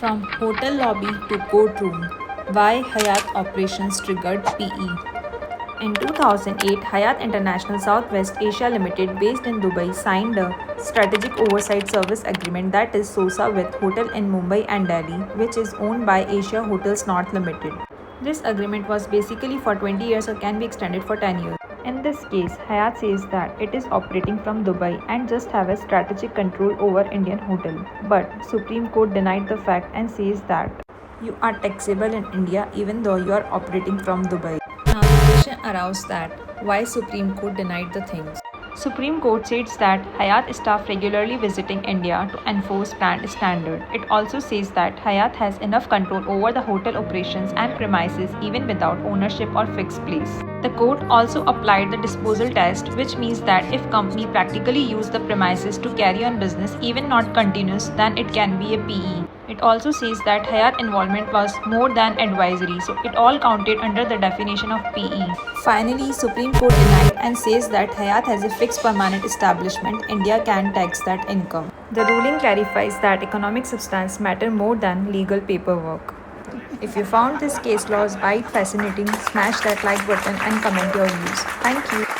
From hotel lobby to courtroom, why Hyatt operations triggered PE. In 2008, Hyatt International Southwest Asia Limited, based in Dubai, signed a Strategic Oversight Service Agreement, that is SOSA, with hotel in Mumbai and Delhi, which is owned by Asia Hotels North Limited. This agreement was basically for 20 years or can be extended for 10 years. In this case, Hyatt says that it is operating from Dubai and just have a strategic control over Indian hotel. But Supreme Court denied the fact and says that you are taxable in India even though you are operating from Dubai. Now the question arose that why Supreme Court denied the things. Supreme Court states that Hyatt staff regularly visiting India to enforce brand standard. It also says that Hyatt has enough control over the hotel operations and premises even without ownership or fixed place. The court also applied the disposal test, which means that if company practically use the premises to carry on business even not continuous, then it can be a PE. It also says that Hyatt involvement was more than advisory, so it all counted under the definition of PE. Finally, Supreme Court denied and says that Hyatt has a fixed permanent establishment. India can tax that income. The ruling clarifies that economic substance matter more than legal paperwork. If you found this case law's bite fascinating, smash that like button and comment your views. Thank you.